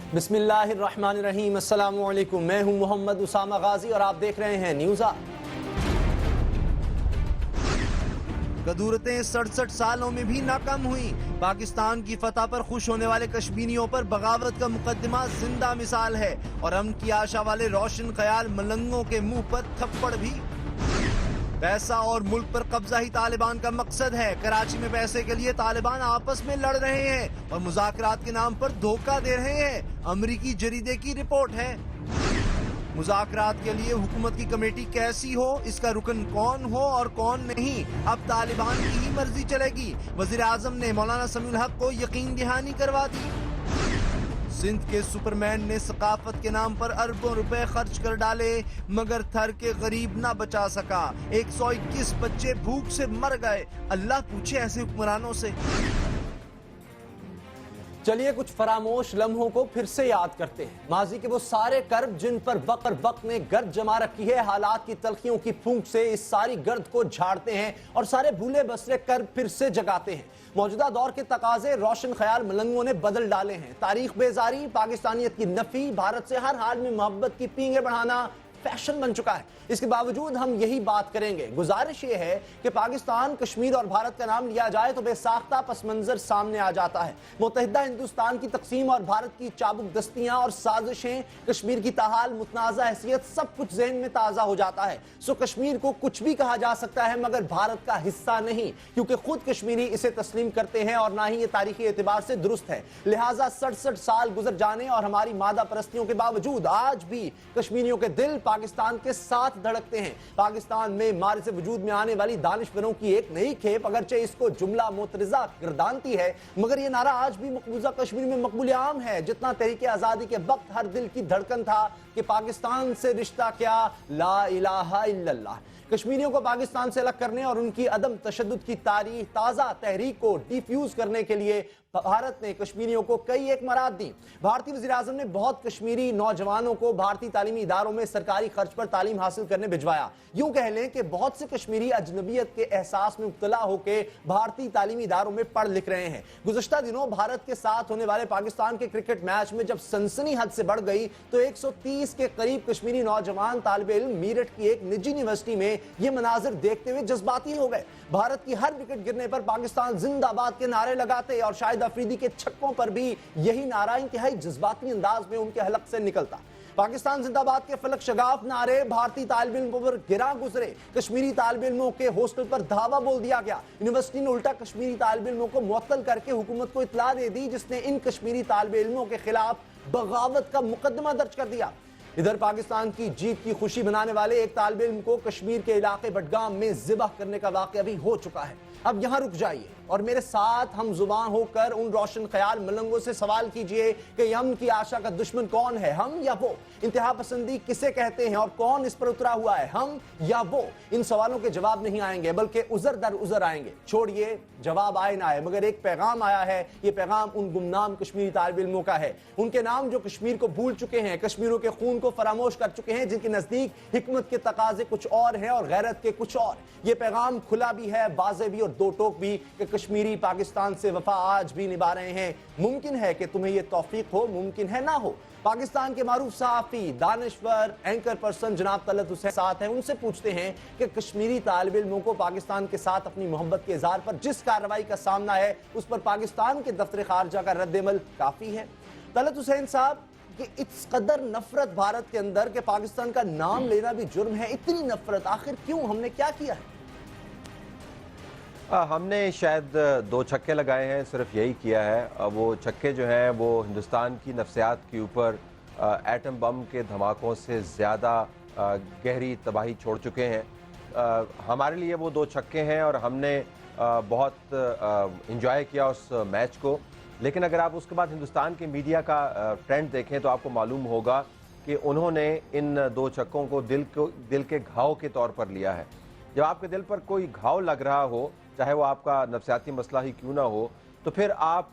बिस्मिल्लाहिर्रहमानिर्रहीम, अस्सलामु अलैकुम। मैं हूं मोहम्मद उसामा गाजी और आप देख रहे हैं न्यूज़ आप। कदूरतें 67 सालों में भी नाकाम हुई। पाकिस्तान की फतह पर खुश होने वाले कश्मीरियों पर बगावत का मुकदमा जिंदा मिसाल है और अमन की आशा वाले रोशन ख्याल मलंगों के मुंह पर थप्पड़ भी। पैसा और मुल्क पर कब्जा ही तालिबान का मकसद है। कराची में पैसे के लिए तालिबान आपस में लड़ रहे हैं और मुज़ाकरात के नाम पर धोखा दे रहे हैं। अमरीकी जरीदे की रिपोर्ट है। मुज़ाकरात के लिए हुकूमत की कमेटी कैसी हो, इसका रुकन कौन हो और कौन नहीं, अब तालिबान की ही मर्जी चलेगी। वज़ीर आज़म ने मौलाना समीउल हक को यकीन दहानी करवा दी। सिंध के सुपरमैन ने सकाफत के नाम पर अरबों रुपए खर्च कर डाले मगर थर के गरीब ना बचा सका। 121 बच्चे भूख से मर गए। अल्लाह पूछे ऐसे हुक्मरानों से। चलिए कुछ फरामोश लम्हों को फिर से याद करते हैं। माजी के वो सारे कर्ब जिन पर बकर वक्त ने गर्द जमा रखी है, हालात की तलखियों की फूंक से इस सारी गर्द को झाड़ते हैं और सारे भूले बसरे कर्ब फिर से जगाते हैं। मौजूदा दौर के तकाजे रोशन ख्याल मलंगों ने बदल डाले हैं। तारीख बेजारी, पाकिस्तानियत की नफी, भारत से हर हाल में मोहब्बत की पींगे बढ़ाना फैशन बन चुका है। इसके बावजूद हम यही बात करेंगे। गुजारिश ये है कि पाकिस्तान, कश्मीर और भारत का नाम लिया जाए तो बेसाख्ता पस मंजर सामने आ जाता है। मुत्तहिदा हिंदुस्तान की तकसीम और भारत की चाबुक दस्तियां और साजिशें, कश्मीर की ताहाल मुतनाज़ा हैसियत, सब कुछ जहन में ताज़ा हो जाता है। सो कश्मीर को कुछ भी कहा जा सकता है मगर भारत का हिस्सा नहीं, क्योंकि खुद कश्मीरी इसे तस्लीम करते हैं और ना ही ये तारीखी एतबार से दुरुस्त है। लिहाजा 67 साल गुजर जाने और हमारी मादा परस्तियों के बावजूद आज भी कश्मीरियों के दिल पाकिस्तान के साथ धड़कते हैं। पाकिस्तान में मारे से वजूद में आने वाली दानिशवरों की एक नई खेप अगरचे इसको जुमला मोतरिजा गर्दानती है मगर यह नारा आज भी मकबूजा कश्मीर में मकबूल आम है। जितना तहरीक आजादी के वक्त हर दिल की धड़कन था कि पाकिस्तान से रिश्ता क्या, ला इलाहा इल्लल्लाह। कश्मीरियों को पाकिस्तान से अलग करने और उनकी अदम तशद्दुद की तारीख ताज़ा तहरीक को डिफ्यूज करने के लिए भारत ने कश्मीरियों को कई एक मराद दी। भारतीय वज़ीर आज़म ने बहुत कश्मीरी नौजवानों को भारतीय तालीमी इदारों में सरकारी खर्च पर तालीम हासिल करने भिजवाया। यूं कह लें कि बहुत से कश्मीरी अजनबियत के एहसास में मुब्तला होकर भारतीय तालीमी इदारों में पढ़ लिख रहे हैं। गुज़श्ता दिनों भारत के साथ होने वाले पाकिस्तान के क्रिकेट मैच में जब सनसनी हद से बढ़ गई तो 130 के करीब कश्मीरी नौजवान तालिब इल्म मीरठ की एक निजी यूनिवर्सिटी में ये मनाजिर देखते हुए जज्बाती हो गए। भारत की हर विकेट गिरने पर पाकिस्तान जिंदाबाद के नारे लगाते और शायद अफरीदी के छक्कों पर भी यही नारा इंतहाई जज्बाती अंदाज में उनके हलक से निकलता। पाकिस्तान जिंदाबाद के फलक शगाफ नारे भारतीय तालिब इल्मों पर गिरा गुजरे। कश्मीरी तालिब इल्मों के हॉस्टल पर धावा बोल दिया गया। यूनिवर्सिटी ने उल्टा कश्मीरी तालिब इल्मों को मुअत्तल करके हुकूमत को इत्तला दे दी, जिसने इन कश्मीरी तालिब इल्मों के खिलाफ बगावत का मुकदमा दर्ज कर दिया। इधर पाकिस्तान की जीत की खुशी मनाने वाले एक तालिब इल्म को कश्मीर के इलाके बडगाम में ज़िबह करने का वाक़या भी हो चुका है। अब यहां रुक जाइए और मेरे साथ हम जुबान होकर उन रोशन ख्याल मलंगों से सवाल कीजिए कि अमन की आशा का दुश्मन कौन है, हम या वो? इंतहा पसंदी किसे कहते हैं और कौन इस पर उतरा हुआ है, हम या वो? इन सवालों के जवाब नहीं आएंगे बल्कि उज़र दर उज़र आएंगे। छोड़िए जवाब आए ना आए, मगर एक पैगाम आया है। ये पैगाम उन गुमनाम कश्मीरी तालिब इल्मों का है, उनके नाम जो कश्मीर को भूल चुके हैं, कश्मीरों के खून को फरामोश कर चुके हैं, जिनके नजदीक हिकमत के तकाजे कुछ और हैं और गैरत के कुछ और। ये पैगाम खुला भी है, वाज़ेह भी और दो टोक भी कि कश्मीरी पाकिस्तान से वफा आज भी निभा रहे हैं। मुमकिन है कि तुम्हें यह तौफीक हो, मुमकिन है ना हो। पाकिस्तान के मारूफ सहाफ़ी, दानिश्वर, एंकर पर्सन जनाब तलत हुसैन साथ हैं। उनसे पूछते हैं कि कश्मीरी तालिब इल्मों को पाकिस्तान के साथ अपनी मोहब्बत के इज़हार पर जिस कार्रवाई का सामना है उस पर पाकिस्तान के दफ्तर खारजा का रद्द-ए-अमल काफ़ी है? तलत हुसैन साहब कि इस कदर नफरत भारत के अंदर कि पाकिस्तान का नाम लेना भी जुर्म है, इतनी नफरत आखिर क्यों? हमने क्या किया है? हमने शायद 2 छक्के लगाए हैं, सिर्फ यही किया है। वो छक्के जो हैं वो हिंदुस्तान की नफ्सियात के ऊपर एटम बम के धमाकों से ज़्यादा गहरी तबाही छोड़ चुके हैं। हमारे लिए वो 2 छक्के हैं और हमने बहुत इंजॉय किया उस मैच को। लेकिन अगर आप उसके बाद हिंदुस्तान के मीडिया का ट्रेंड देखें तो आपको मालूम होगा कि उन्होंने इन 2 छक्कों को दिल के घाव के तौर पर लिया है। जब आपके दिल पर कोई घाव लग रहा हो, चाहे वो आपका नफ्सियाती मसला ही क्यों ना हो, तो फिर आप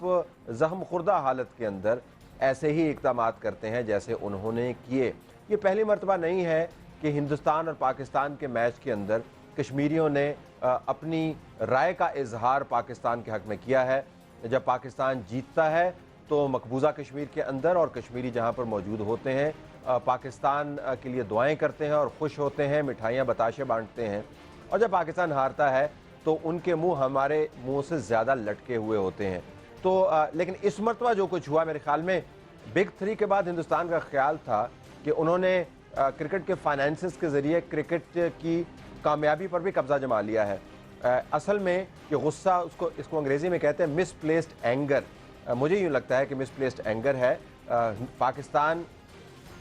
ज़ख्म खुर्दा हालत के अंदर ऐसे ही इक़दामात करते हैं जैसे उन्होंने किए। ये पहली मर्तबा नहीं है कि हिंदुस्तान और पाकिस्तान के मैच के अंदर कश्मीरियों ने अपनी राय का इजहार पाकिस्तान के हक़ में किया है। जब पाकिस्तान जीतता है तो मकबूजा कश्मीर के अंदर और कश्मीरी जहाँ पर मौजूद होते हैं पाकिस्तान के लिए दुआएं करते हैं और खुश होते हैं, मिठाइयाँ बताशे बांटते हैं। और जब पाकिस्तान हारता है तो उनके मुंह हमारे मुंह से ज़्यादा लटके हुए होते हैं। तो लेकिन इस मरतबा जो कुछ हुआ, मेरे ख्याल में बिग 3 के बाद हिंदुस्तान का ख्याल था कि उन्होंने क्रिकेट के फाइनेंसेस के ज़रिए क्रिकेट की कामयाबी पर भी कब्जा जमा लिया है। असल में ये गुस्सा, इसको अंग्रेज़ी में कहते हैं मिसप्लेस्ड एंगर। मुझे यूँ लगता है कि मिसप्लेस्ड एंगर है। पाकिस्तान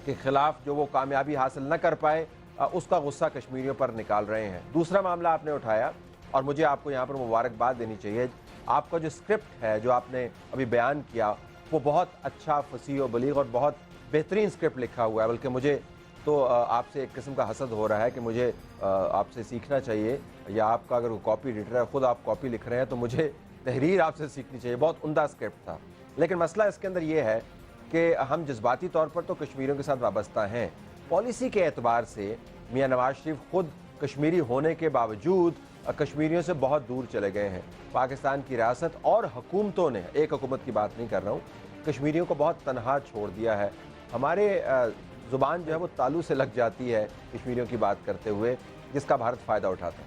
के ख़िलाफ़ जो वो कामयाबी हासिल न कर पाए उसका गुस्सा कश्मीरियों पर निकाल रहे हैं। दूसरा मामला आपने उठाया और मुझे आपको यहाँ पर मुबारकबाद देनी चाहिए। आपका जो स्क्रिप्ट है जो आपने अभी बयान किया वो बहुत अच्छा, फसीह और बलीग और बहुत बेहतरीन स्क्रिप्ट लिखा हुआ है। बल्कि मुझे तो आपसे एक किस्म का हसद हो रहा है कि मुझे आपसे सीखना चाहिए, या आपका अगर कॉपी एडिटर है, ख़ुद आप कॉपी लिख रहे हैं तो मुझे तहरीर आपसे सीखनी चाहिए। बहुत उम्दा स्क्रिप्ट था। लेकिन मसला इसके अंदर ये है कि हम जज्बाती तौर पर तो कश्मीरियों के साथ वाबस्ता हैं। पॉलिसी के एतबार से मियाँ नवाज शरीफ खुद कश्मीरी होने के बावजूद कश्मीरियों से बहुत दूर चले गए हैं। पाकिस्तान की रियासत और हुकूमतों ने, एक हुकूमत की बात नहीं कर रहा हूँ, कश्मीरियों को बहुत तनहा छोड़ दिया है। हमारे ज़ुबान जो है वो तालू से लग जाती है कश्मीरियों की बात करते हुए, जिसका भारत फ़ायदा उठाता है।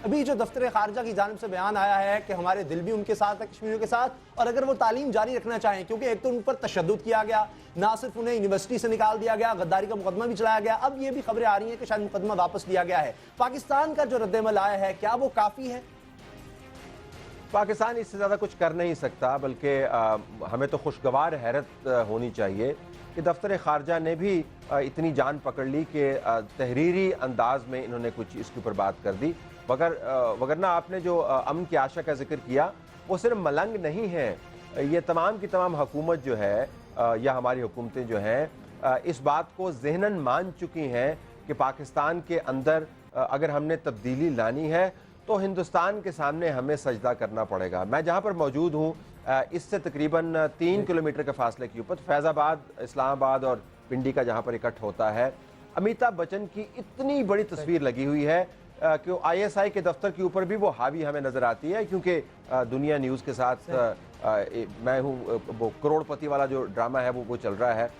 अभी जो दफ्तर खारजा की जानिब से बयान आया है कि हमारे दिल भी उनके साथ है, कश्मीरियों के साथ, और अगर वो तालीम जारी रखना चाहें, क्योंकि एक तो उन पर तशद्दुद किया गया, ना सिर्फ उन्हें यूनिवर्सिटी से निकाल दिया गया, गद्दारी का मुकदमा भी चलाया गया, अब ये भी खबरें आ रही हैं कि शायद मुकदमा वापस लिया गया है। पाकिस्तान का जो रद्दमल आया है, क्या वो काफ़ी है? पाकिस्तान इससे ज़्यादा कुछ कर नहीं सकता, बल्कि हमें तो खुशगवार हैरत होनी चाहिए कि दफ्तर खारजा ने भी इतनी जान पकड़ ली कि तहरीरी अंदाज में इन्होंने कुछ इसके ऊपर बात कर दी। वगरना आपने जो अमन की आशा का जिक्र किया वो सिर्फ मलंग नहीं है, ये तमाम की तमाम हुकूमत जो है या हमारी हुकूमतें जो हैं इस बात को ज़हनन मान चुकी हैं कि पाकिस्तान के अंदर अगर हमने तब्दीली लानी है तो हिंदुस्तान के सामने हमें सजदा करना पड़ेगा। मैं जहाँ पर मौजूद हूँ इससे तकरीबन 3 किलोमीटर के फासले के ऊपर फैज़ाबाद, इस्लामाबाद और पिंडी का जहाँ पर इकट्ठ होता है, अमिताभ बच्चन की इतनी बड़ी तस्वीर लगी हुई है कि ISI के दफ्तर के ऊपर भी वो हावी हमें नज़र आती है, क्योंकि दुनिया न्यूज़ के साथ मैं हूँ, वो करोड़पति वाला जो ड्रामा है वो चल रहा है।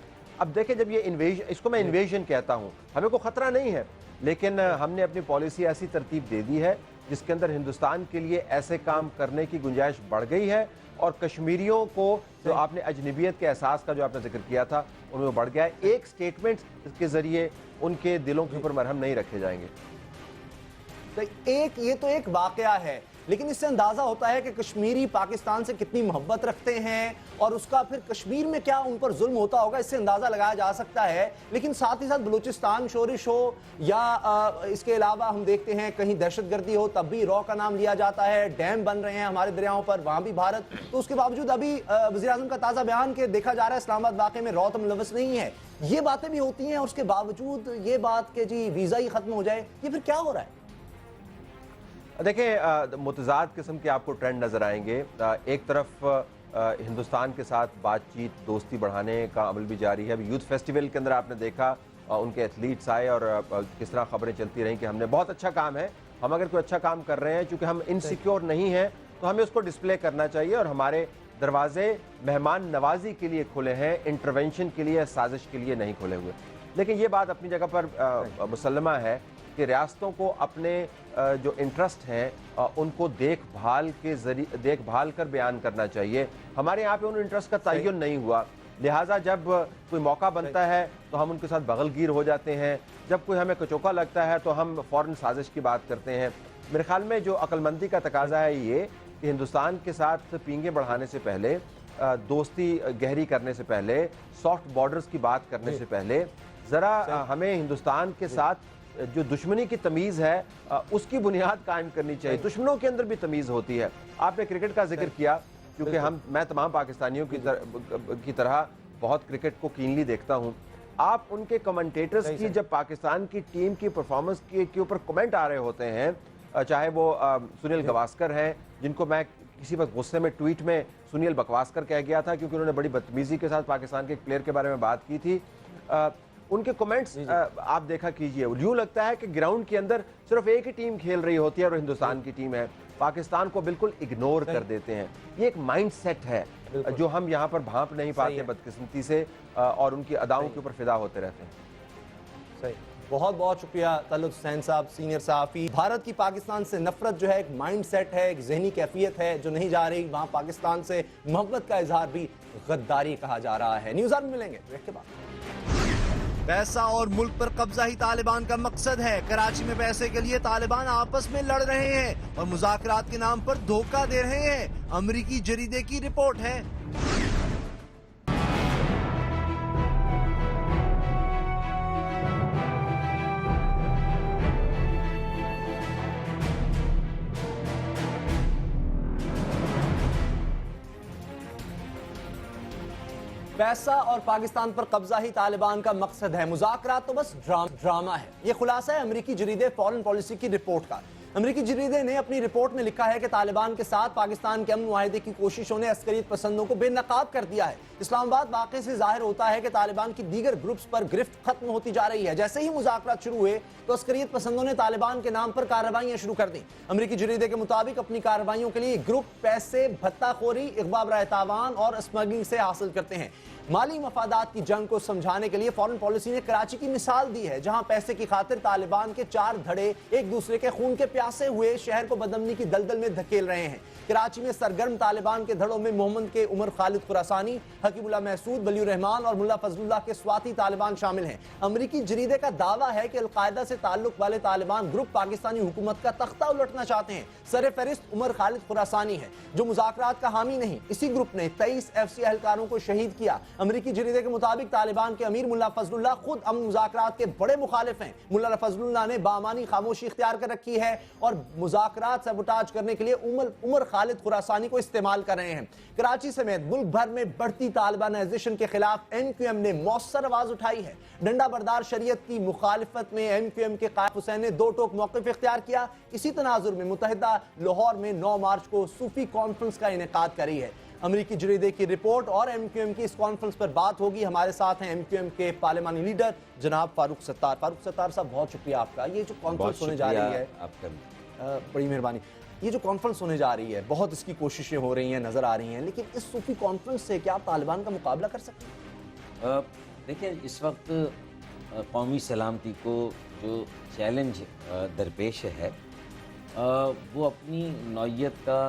अब देखें, जब ये इन्वेजन, इसको मैं इन्वेजन कहता हूँ, हमें कोई ख़तरा नहीं है, लेकिन हमने अपनी पॉलिसी ऐसी तरतीब दे दी है जिसके अंदर हिंदुस्तान के लिए ऐसे काम करने की गुंजाइश बढ़ गई है, और कश्मीरियों को जो आपने अजनबियत के एहसास का जो आपने जिक्र किया था उनमें बढ़ गया है। एक स्टेटमेंट के ज़रिए उनके दिलों के ऊपर मरहम नहीं रखे जाएंगे। ये तो एक वाकया है, लेकिन इससे अंदाजा होता है कि कश्मीरी पाकिस्तान से कितनी मोहब्बत रखते हैं और उसका फिर कश्मीर में क्या उन पर जुल्म होता होगा, इससे अंदाजा लगाया जा सकता है। लेकिन साथ ही साथ बलूचिस्तान शोरिश हो या इसके अलावा हम देखते हैं कहीं दहशतगर्दी हो तब भी रॉ का नाम लिया जाता है, डैम बन रहे हैं हमारे दरियाओं पर, वहां भी भारत। तो उसके बावजूद अभी वज़ीर आज़म का ताज़ा बयान के देखा जा रहा है इस्लामाबाद वाक़े में रॉ तो मुलव्वस नहीं है। ये बातें भी होती हैं और उसके बावजूद ये बात कि जी वीज़ा ही खत्म हो जाए, ये फिर क्या हो रहा है? देखें, मुतज़ाद किस्म के आपको ट्रेंड नज़र आएंगे। एक तरफ हिंदुस्तान के साथ बातचीत, दोस्ती बढ़ाने का अमल भी जारी है। अभी यूथ फेस्टिवल के अंदर आपने देखा उनके एथलीट्स आए और किस तरह खबरें चलती रहीं कि हमने बहुत अच्छा काम है, हम अगर कोई अच्छा काम कर रहे हैं, चूँकि हम इनसिक्योर नहीं हैं तो हमें उसको डिस्प्ले करना चाहिए, और हमारे दरवाजे मेहमान नवाजी के लिए खुले हैं, इंटरवेंशन के लिए, साजिश के लिए नहीं खुले हुए। लेकिन ये बात अपनी जगह पर मुसल्लमा है कि रियासतों को अपने जो इंटरेस्ट हैं उनको देखभाल कर बयान करना चाहिए। हमारे यहाँ पे उन इंटरेस्ट का तयन नहीं हुआ, लिहाजा जब कोई मौका बनता है तो हम उनके साथ बगलगीर हो जाते हैं, जब कोई हमें कचौका लगता है तो हम फ़ौरन साजिश की बात करते हैं। मेरे ख्याल में जो अक्लमंदी का तकाजा है ये कि हिंदुस्तान के साथ पींगे बढ़ाने से पहले, दोस्ती गहरी करने से पहले, सॉफ्ट बॉर्डर्स की बात करने से पहले ज़रा हमें हिंदुस्तान के साथ जो दुश्मनी की तमीज़ है उसकी बुनियाद कायम करनी चाहिए। दुश्मनों के अंदर भी तमीज़ होती है। आपने क्रिकेट का जिक्र किया, क्योंकि मैं तमाम पाकिस्तानियों की तरह बहुत क्रिकेट को कीनली देखता हूँ। आप उनके कमेंटेटर्स की जब पाकिस्तान की टीम की परफॉर्मेंस के ऊपर कमेंट आ रहे होते हैं, चाहे वो सुनील गावस्कर हैं, जिनको मैं किसी वक्त गुस्से में ट्वीट में सुनील बकवास्कर कह गया था क्योंकि उन्होंने बड़ी बदतमीज़ी के साथ पाकिस्तान के एक प्लेयर के बारे में बात की थी, उनके कमेंट्स आप देखा कीजिए, यूं लगता है कि ग्राउंड के अंदर सिर्फ एक ही टीम खेल रही होती है और हिंदुस्तान की टीम है, पाकिस्तान को बिल्कुल इग्नोर कर देते हैं। ये एक माइंड सेट है जो हम यहाँ पर भांप नहीं पाते बदकिस्मती से, और उनकी अदाओं के ऊपर फिदा होते रहते हैं। सही, बहुत बहुत शुक्रिया तलत हुसैन साहब, सीनियर सहाफ़ी। भारत की पाकिस्तान से नफरत जो है एक माइंड सेट है, एक जहनी कैफियत है जो नहीं जा रही। वहाँ पाकिस्तान से मोहब्बत का इजहार भी गद्दारी कहा जा रहा है। न्यूज़ में मिलेंगे ब्रेक के बाद। पैसा और मुल्क पर कब्जा ही तालिबान का मकसद है। कराची में पैसे के लिए तालिबान आपस में लड़ रहे हैं और मुज़ाकरात के नाम पर धोखा दे रहे हैं। अमरीकी जरीदे की रिपोर्ट है। पैसा और पाकिस्तान पर कब्जा ही तालिबान का मकसद है। मुज़ाकरात तो बस ड्रामा है। ये खुलासा है अमरीकी जरीदे फॉरेन पॉलिसी की रिपोर्ट का। अमरीकी जरीदे ने अपनी रिपोर्ट में लिखा है कि तालिबान के साथ पाकिस्तान के अमन मुआहदे की कोशिशों ने अस्करियत पसंदों को बेनकाब कर दिया है। इस्लामाबाद वाक़े से जाहिर होता है कि तालिबान की दीगर ग्रुप्स पर गिरफ्त खत्म होती जा रही है। जैसे ही मुज़ाकरात शुरू हुए तो अस्करियत पसंदों ने तालिबान के नाम पर कार्रवाइयां शुरू कर दी। अमरीकी जरीदे के मुताबिक अपनी कार्रवाइयों के लिए ग्रुप पैसे, भत्ताखोरी, इक़बा बराए तावान और स्मगलिंग से हासिल करते हैं। माली मफादात की जंग को समझाने के लिए फॉरेन पॉलिसी ने कराची की मिसाल दी है, जहां पैसे की खातिर तालिबान के 4 धड़े एक दूसरे के खून के प्यासे हुए शहर को बदअमनी की दलदल में धकेल रहे हैं। कराची में सरगर्म तालिबान के धड़ों में मोहम्मद के उमर खालिद खुरासानी, हकीमुल्लाह महसूद, वली रहमान और मुल्ला फजलुल्लाह के स्वाती तालिबान शामिल हैं। अमरीकी जरीदे का दावा है कि अलकायदा से ताल्लुक वाले तालिबान ग्रुप पाकिस्तानी हुकूमत का तख्ता उलटना चाहते हैं। सर फहरिस्त उमर खालिद खुरासानी है, जो मुज़ाकरात का हामी नहीं। इसी ग्रुप ने 23 FC एहलकारों को शहीद किया। अमरीकी जरीदे के मुताबिक तालिबान के अमीर मुल्ला फजलुल्लाह खुद अमन मुज़ाकरात के बड़े मुखालिफ हैं। मुल्ला फजलुल्लाह ने बामानी खामोशी इख्तियार कर रखी है और मुज़ाकरात सबुटाज करने के लिए उमर खालिद खुरासानी को इस्तेमाल कर रहे हैं। कराची समेत मुल्क भर में बढ़ती तालिबानाइजेशन के खिलाफ MQM ने मौसर आवाज उठाई है। डंडा बरदार शरीयत की मुखालिफत में MQM के कायद हुसैन ने दो टोक मौक़िफ़ इख्तियार किया। इसी तनाजुर में मुत्तहिदा लाहौर में 9 मार्च को सूफी कॉन्फ्रेंस का इनेकाद करी है। अमरीकी जरीदे की रिपोर्ट और MQM की इस कॉन्फ्रेंस पर बात होगी। हमारे साथ हैं MQM के पार्लिमानी लीडर जनाब फारूक सत्तार। फारूक सत्तार साहब, बहुत शुक्रिया आपका। ये जो कॉन्फ्रेंस होने जा रही है, आपका बड़ी मेहरबानी। ये जो कॉन्फ्रेंस होने जा रही है, बहुत इसकी कोशिशें हो रही हैं, नज़र आ रही हैं, लेकिन इस सूफी कॉन्फ्रेंस से क्या आप तालिबान का मुकाबला कर सकते हैं? देखिए, इस वक्त कौमी सलामती को जो चैलेंज दरपेश है, वो अपनी नौइयत का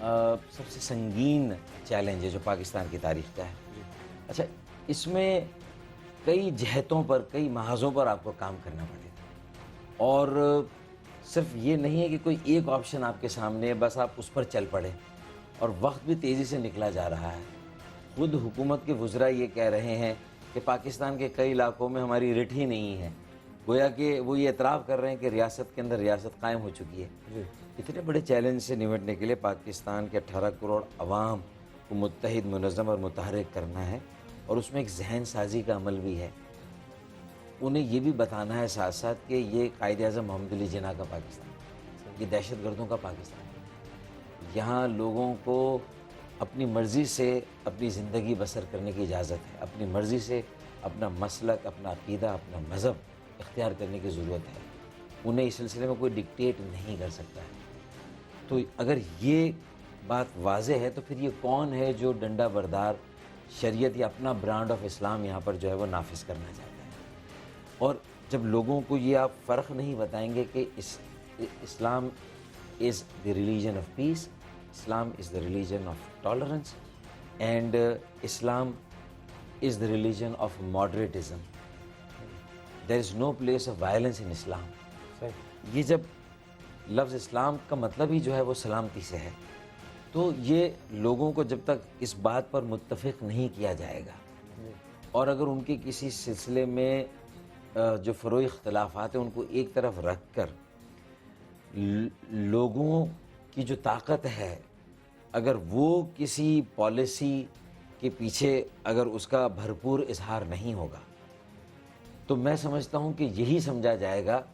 सबसे संगीन चैलेंज है जो पाकिस्तान की तारीख का है। अच्छा, इसमें कई जहतों पर, कई महाजों पर आपको काम करना पड़ेगा और सिर्फ ये नहीं है कि कोई एक ऑप्शन आपके सामने है, बस आप उस पर चल पड़े। और वक्त भी तेज़ी से निकला जा रहा है। खुद हुकूमत के वज़रा ये कह रहे हैं कि पाकिस्तान के कई इलाकों में हमारी रिट ही नहीं है। गोया कि वो ये एतराफ़ कर रहे हैं कि रियासत के अंदर रियासत कायम हो चुकी है। इतने बड़े चैलेंज से निपटने के लिए पाकिस्तान के 18 करोड़ अवाम को मुत्तहिद, मुनज़्ज़म और मुतहर्रिक करना है और उसमें एक जहन साजी का अमल भी है। उन्हें ये भी बताना है साथ साथ कि ये कायद-ए-आज़म मोहम्मद अली जिन्ना का पाकिस्तान, ये दहशतगर्दों का पाकिस्तान। यहाँ लोगों को अपनी मर्ज़ी से अपनी ज़िंदगी बसर करने की इजाज़त है, अपनी मर्ज़ी से अपना मसलक, अपना अक़ीदा, अपना मज़हब इख्तियार करने की ज़रूरत है। उन्हें इस सिलसिले में कोई डिक्टेट नहीं कर सकता है। तो अगर ये बात वाज़ेह है तो फिर ये कौन है जो डंडा बरदार शरीयत या अपना ब्रांड ऑफ इस्लाम यहाँ पर जो है वो नाफिज करना चाहता है? और जब लोगों को ये आप फ़र्क नहीं बताएंगे कि Islam is the religion of peace, Islam is the religion of tolerance and Islam is the religion of moderatism, there is no place of violence in Islam. ये जब लफ्ज़ इस्लाम का मतलब ही जो है वो सलामती से है, तो ये लोगों को जब तक इस बात पर मुत्तफ़िक़ नहीं किया जाएगा और अगर उनके किसी सिलसिले में जो फ़रोई इख्तिलाफ़ात हैं उनको एक तरफ रख कर लोगों की जो ताकत है, अगर वो किसी पॉलिसी के पीछे अगर उसका भरपूर इजहार नहीं होगा तो मैं समझता हूँ कि यही समझा जाएगा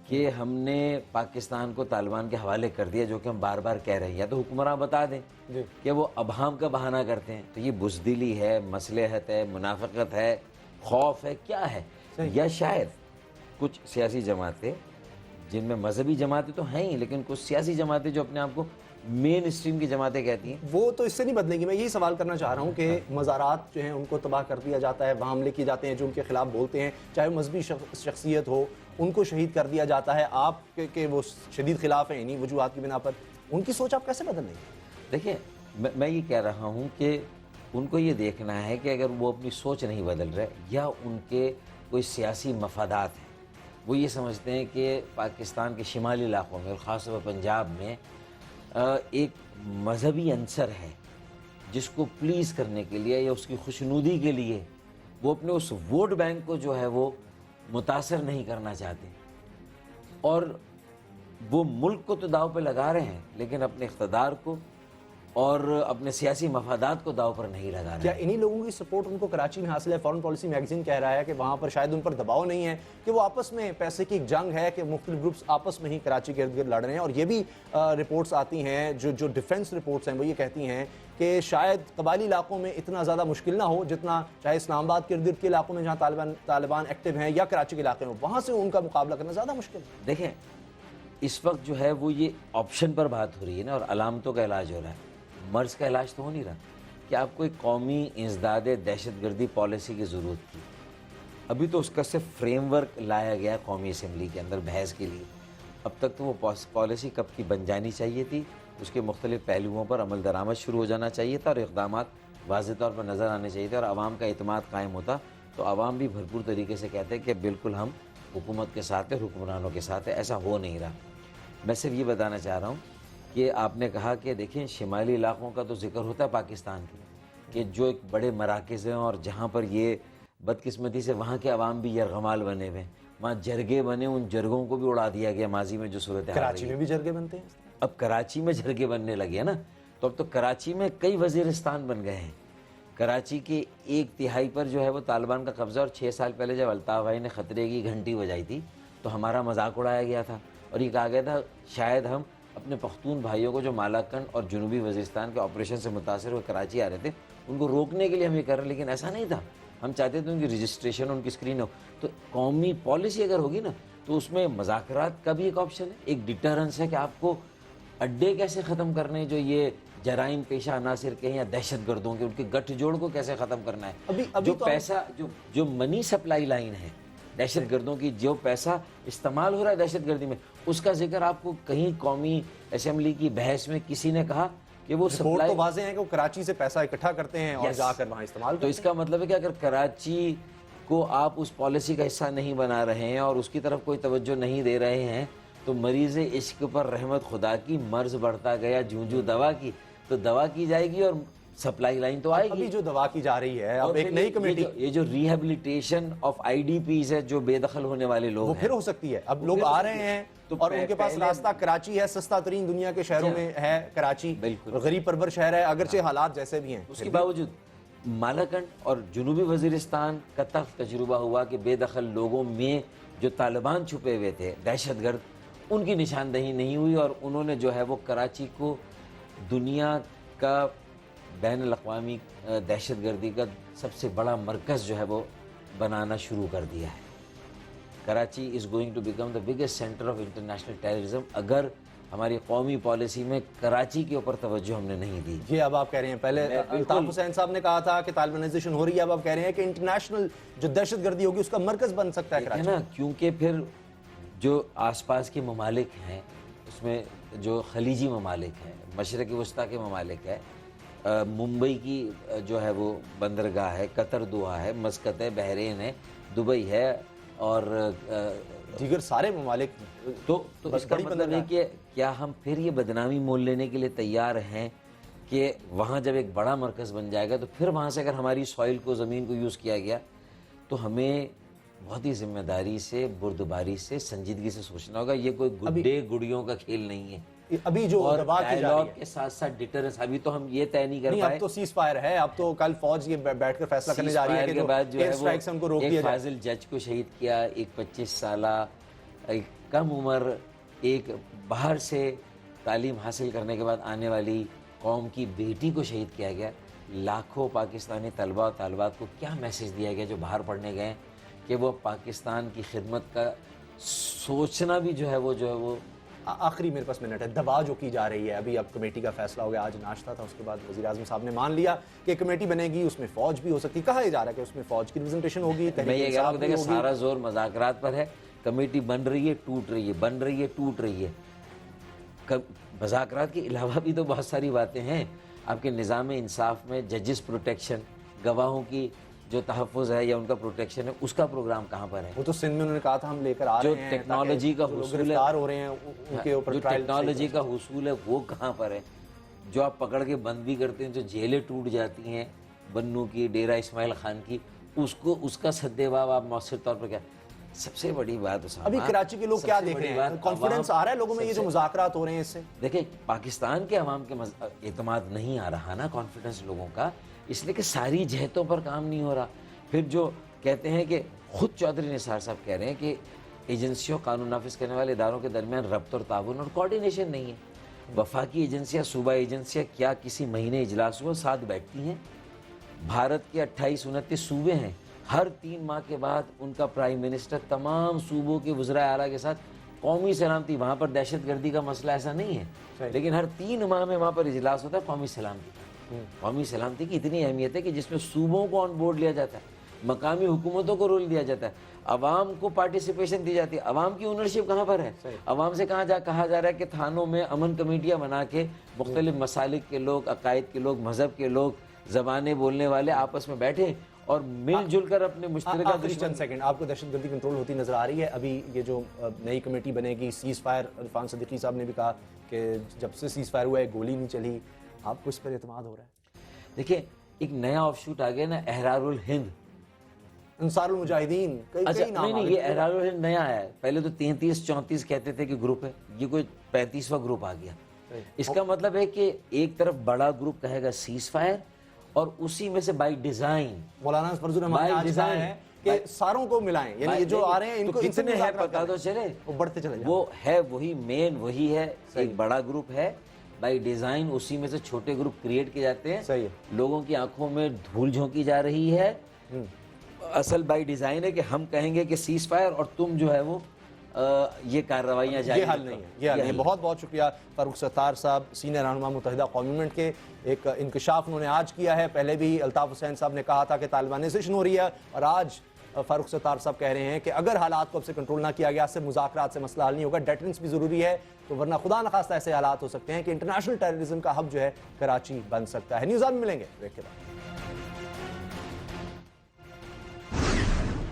कि हमने पाकिस्तान को तालिबान के हवाले कर दिया, जो कि हम बार बार कह रहे हैं। या तो हुक्मरान बता दें कि वो अभाम का बहाना करते हैं, तो ये बुज़दिली है, मसलहत है, मुनाफ़िक़त है, खौफ है, क्या है? या शायद कुछ सियासी जमातें, जिनमें मजहबी जमातें तो हैं ही, लेकिन कुछ सियासी जमातें जो अपने आप को मेन स्ट्रीम की जमातें कहती हैं, वो तो इससे नहीं बदलेंगी। मैं यही सवाल करना चाह रहा हूँ कि मज़ारात जो हैं उनको तबाह कर दिया जाता है, वहाँ हमले किए जाते हैं जो उनके खिलाफ बोलते हैं, चाहे वो मजहबी शख्सियत हो, उनको शहीद कर दिया जाता है। आप के वो शदीद खिलाफ हैं इन्हीं वजूहात की बिना पर, उनकी सोच आप कैसे बदल लेंगे? देखिए मैं ये कह रहा हूँ कि उनको ये देखना है कि अगर वो अपनी सोच नहीं बदल रहे या उनके कोई सियासी मफादात हैं, वो ये समझते हैं कि पाकिस्तान के शिमाली इलाकों में और ख़ासतौर पर पंजाब में एक मजहबी अंसर है जिसको प्लीज़ करने के लिए या उसकी खुशनुदी के लिए वो अपने उस वोट बैंक को जो है वो मुतासर नहीं करना चाहते, और वो मुल्क को तो दाव पे लगा रहे हैं लेकिन अपने इख्तदार को और अपने सियासी मफादात को दाव पर नहीं लगा रहे क्या हैं। इन्हीं लोगों की सपोर्ट उनको कराची में हासिल है? फॉरेन पॉलिसी मैगजीन कह रहा है कि वहाँ पर शायद उन पर दबाव नहीं है, कि वो आपस में पैसे की एक जंग है, कि मुख्तलिफ ग्रुप्स आपस में ही कराची के इर्द गिर्द लड़ रहे हैं। और ये भी रिपोर्ट्स आती हैं, जो डिफेंस रिपोर्ट्स हैं वो ये कहती हैं कि शायद कबायली इलाकों में इतना ज़्यादा मुश्किल ना हो जितना चाहे इस्लामाबाद के इर्द गिर्द के इलाकों में जहाँ तालिबान एक्टिव हैं या कराची के इलाके में, वहाँ से उनका मुकाबला करना ज़्यादा मुश्किल है। देखें, इस वक्त जो है वो ये ऑप्शन पर बात हो रही है ना, और अलामतों का इलाज हो रहा है, मर्ज़ का इलाज तो हो नहीं रहा कि आपको एक कौमी इंसदाद दहशतगर्दी पॉलिसी की ज़रूरत थी। अभी तो उसका सिर्फ फ्रेमवर्क लाया गया कौमी असम्बली के अंदर बहस के लिए। अब तक तो वो पॉलिसी कब की बन जानी चाहिए थी, उसके मुख्तलिफ पहलुओं पर अमल दरामद शुरू हो जाना चाहिए था और इक़दामात वाज़ेह तौर पर नज़र आने चाहिए थे, और आवाम का एतमाद कायम होता तो आवाम भी भरपूर तरीके से कहते हैं कि बिल्कुल हम हुकूमत के साथ है, हुक्मरानों के साथ है। ऐसा हो नहीं रहा। मैं सिर्फ ये बताना चाह रहा हूँ कि आपने कहा कि देखें शिमाली इलाकों का तो जिक्र होता है पाकिस्तान के, कि जो एक बड़े मराकज़ हैं और जहाँ पर ये बदकिस्मती से वहाँ के अवाम भी यरगमाल बने हुए हैं, वहाँ जरगे बने, उन जरगों को भी उड़ा दिया गया माजी में जो सूरत हाल कराची रही है। में भी जरगे बनते हैं। अब कराची में जरगे बनने लगे हैं ना, तो अब तो कराची में कई वज़ीरिस्तान बन गए हैं। कराची के 1/3 पर जो है वो तालिबान का कब्ज़ा, और 6 साल पहले जब अल्ताफ़ भाई ने ख़तरे की घंटी बजाई थी तो हमारा मजाक उड़ाया गया था और ये कहा गया था शायद हम अपने पख्तून भाइयों को जो मालाकंड और जनूबी वज़ीरिस्तान के ऑपरेशन से मुतासर हुए कराची आ रहे थे उनको रोकने के लिए हम ये कर रहे, लेकिन ऐसा नहीं था। हम चाहते थे उनकी रजिस्ट्रेशन, उनकी स्क्रीन हो। तो कौमी पॉलिसी अगर होगी ना तो उसमें मज़ाकरात का भी एक ऑप्शन है, एक डिटरेंस है कि आपको अड्डे कैसे ख़त्म करने जो ये जराइम पेशा अनासिर के हैं या दहशत गर्दों के, उनके गठजोड़ को कैसे ख़त्म करना है। अभी जो तो पैसा जो मनी सप्लाई लाइन है दहशत गर्दों की, जो पैसा इस्तेमाल हो रहा है दहशत गर्दी में, उसका जिक्र आपको कहीं कौमी असम्बली की बहस में किसी ने कहा कि वो रिपोर्ट सप्लाई तो वाज़ेह है कि वो कराची से पैसा इकट्ठा करते हैं और Yes. जाकर वहाँ इस्तेमाल तो इसका मतलब है कि अगर कराची को आप उस पॉलिसी का हिस्सा नहीं बना रहे हैं और उसकी तरफ कोई तवज्जो नहीं दे रहे हैं तो मरीज़ इश्क पर रहमत खुदा की, मर्ज बढ़ता गया जूं दवा की, तो दवा की जाएगी और सप्लाई लाइन तो आएगी। अभी जो दवा की जा रही है, और अब एक फिर नई कमेटी ये जो रिहेबिलिटेशन ऑफ IDPs है, जो बेदखल होने वाले लोग वो हैं, फिर हो सकती है। अब वो लोग फिर हो आ सकती रहे है। हैं तो और उनके पास पहले- रास्ता कराची है, सस्ता तरीन दुनिया के शहरों में है कराची, बिल्कुल। गरीब परवर शहर है, अगरचे हालात जैसे भी हैं। उसके बावजूद मालाकंड और जनूबी वजीरिस्तान का तख्त तजुर्बा हुआ कि बेदखल लोगों में जो तालिबान छुपे हुए थे दहशतगर्द, उनकी निशानदही नहीं हुई और उन्होंने जो है वो कराची को दुनिया का बैन अल-अक़वामी दहशतगर्दी का सबसे बड़ा मरकज़ जो है वो बनाना शुरू कर दिया है। Karachi is going to become the biggest centre of international terrorism अगर हमारी कौमी पॉलिसी में कराची के ऊपर तवज्जो हमने नहीं दी। ये अब आप कह रहे हैं, पहले अल्ताफ हुसैन साहब ने कहा था कि तालिबानाइजेशन हो रही है, अब आप कह रहे हैं कि इंटरनेशनल जो दहशतगर्दी होगी उसका मरकज़ बन सकता है है कराची। ना, क्योंकि फिर जो आसपास के ममालिक हैं उसमें जो खलीजी ममालिक हैं, मशरक़ वस्ता के ममालिक है, मुंबई की जो है वो बंदरगाह है, कतर दोहा है, मस्कत है, बहरीन है, दुबई है और दीगर सारे ममालिक तो इसका बड़ी मतलब है कि क्या हम फिर ये बदनामी मोल लेने के लिए तैयार हैं कि वहाँ जब एक बड़ा मरकज़ बन जाएगा तो फिर वहाँ से अगर हमारी सॉइल को, ज़मीन को यूज़ किया गया तो हमें बहुत ही जिम्मेदारी से, बुर्दबारी से, संजीदगी से सोचना होगा। ये कोई गुड्डे गुड़ियों का खेल नहीं है। अभी जो और दबा की जा रही डायलॉग है, के साथ साथ डिटरेंस, अभी तो हम ये तय नहीं कर नहीं, पाए। अब तो सीज फायर है, अब तो कल फौज ये बैठकर फैसला करने जा रही है कि के बाद जो एयर है स्ट्राइक्स उनको रोक एक दिया जाए। फाजिल जज को शहीद किया, एक 25 साला एक कम उम्र एक बाहर से तालीम हासिल करने के बाद आने वाली कौम की बेटी को शहीद किया गया। लाखों पाकिस्तानी तलबा और तालिबात को क्या मैसेज दिया गया जो बाहर पढ़ने गए कि वो पाकिस्तान की खिदमत का सोचना भी जो है वो आखिरी मेरे पास मिनट है। दबाव जो की जा रही है, अभी अब कमेटी का फैसला हो गया, आज नाश्ता था, उसके बाद वज़ीर आज़म साहब ने मान लिया कि कमेटी बनेगी, उसमें फ़ौज भी हो सकती है। कहा जा रहा है कि उसमें फ़ौज की रिप्रेजेंटेशन होगी। मैं ये कह रहा हूँ कि सारा जोर मज़ाकरात पर है। कमेटी बन रही है, टूट रही है, बन रही है, टूट रही है। मज़ाकरात के अलावा भी तो बहुत सारी बातें हैं। आपके निज़ाम इंसाफ में जजेस प्रोटेक्शन, गवाहों की जो तहफ़्फ़ुज़ है या उनका प्रोटेक्शन है, उसका प्रोग्राम कहाँ पर है? वो तो सिंध में उन्होंने कहा था हम लेकर आ रहे हैं, टेक्नोलॉजी का हुसूल है, हो रहे हैं उनके ऊपर जो टेक्नोलॉजी का हुसूल है वो कहाँ पर है? जो आप पकड़ के बंद भी करते हैं, जो जेलें टूट जाती हैं, बन्नू की, डेरा इस्माइल खान की, उसको उसका सद्देबाब आप मौसर तौर पर क्या? सबसे बड़ी बात अभी कराची के लोग क्या देख रहे हैं? कॉन्फिडेंस आ रहा है लोगों में ये जो मुज़ाकरात हो रहे हैं इससे? देखिए, पाकिस्तान के अवाम के एतमाद नहीं आ रहा ना, कॉन्फिडेंस लोगों का, इसलिए कि सारी जहतों पर काम नहीं हो रहा। फिर जो कहते हैं कि खुद चौधरी निसार साहब कह रहे हैं कि एजेंसियों, कानून नाफिज करने वाले इदारों के दरमियान रब्त और ताउन और कोऑर्डिनेशन नहीं है। वफाकी एजेंसियाँ, सूबा एजेंसियाँ क्या किसी महीने इजलास हुआ साथ बैठती हैं? भारत के 28-29 सूबे हैं, हर 3 माह के बाद उनका प्राइम मिनिस्टर तमाम सूबों के वज़राए आला के साथ कौमी सलामती, वहाँ पर दहशतगर्दी का मसला ऐसा नहीं है, लेकिन हर 3 माह में वहाँ पर इजलास होता है कौमी सलामती। कौमी सलामती की इतनी अहमियत है कि जिसमें सूबों को ऑन बोर्ड लिया जाता है, मकामी हुकूमतों को रोल दिया जाता है, अवाम को पार्टिसिपेशन दी जाती है। अवाम की ओनरशिप कहाँ पर है? अवाम से कहा जा रहा है कि थानों में अमन कमेटियाँ बना के मुख्तलिफ मसालिक के लोग, अकायद के लोग, मजहब के लोग, ज़बानें बोलने वाले आपस में बैठे और मिलजुल कर अपने मुश्तरका चंद सेकंड, आपको दहशतगर्दी कंट्रोल होती नजर आ रही है? अभी ये जो नई कमेटी बनेगी, सीज़ फायर, इरफान सदीकी साहब ने भी कहा कि जब से सीज़ फायर हुआ है गोली नहीं चली, आपको इस पर एतमाद हो रहा है? देखिए, एक नया ऑफशूट आ गया ना, एहरारुल हिंद, अंसारुल मुजाहिदीन, अच्छा नहीं, ये एहरारुल हिंद नया है। पहले तो 33-34 कहते थे कि ग्रुप है, ये कोई 35वां ग्रुप आ गया। इसका मतलब है कि एक तरफ बड़ा ग्रुप कहेगा सीज फायर और उसी में से बाय डिजाइन मौलाना फजल रहमान ने आज कहा है कि सारों को मिलाएं, यानी ये जो आ रहे हैं इनको तो कितने हैं पता तो चले, वो बढ़ते चले जाएं। वो है वही मेन वही है, एक बड़ा ग्रुप है बाय डिजाइन, उसी में से छोटे ग्रुप क्रिएट किए जाते हैं। सही है। लोगों की आंखों में धूल झोंकी जा रही है। असल बाय डिजाइन है कि हम कहेंगे कि सीज फायर और तुम जो है वो ये कार्रवाइयाँ जारी। ये हल नहीं है, ये हल नहीं। बहुत बहुत शुक्रिया फारूक सत्तार साहब, सीनियर रहनुमा मुत्तहिदा कौमी मूवमेंट के। एक इंकशाफ उन्होंने आज किया है, पहले भी अल्ताफ हुसैन साहब ने कहा था कि तालिबानाइजेशन हो रही है, और आज फारूक सत्तार साहब कह रहे हैं कि अगर हालात को अब से कंट्रोल ना किया गया, सिर्फ मुज़ाकरात से मसला हल नहीं होगा, डेटरेंस भी ज़रूरी है, तो वरना खुदा न खास्ता ऐसे हालात हो सकते हैं कि इंटरनेशनल टेररिज्म का हब जो है कराची बन सकता है। न्यूज़ में मिलेंगे ब्रेक के बाद।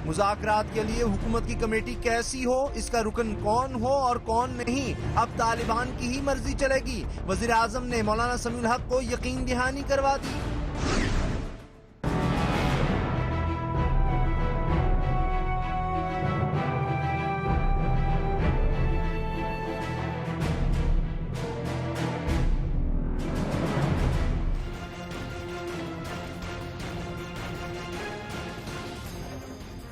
मुज़ाकरात के लिए हुकूमत की कमेटी कैसी हो, इसका रुकन कौन हो और कौन नहीं, अब तालिबान की ही मर्जी चलेगी। वज़ीर आज़म ने मौलाना समीउल हक को यकीन दहानी करवा दी।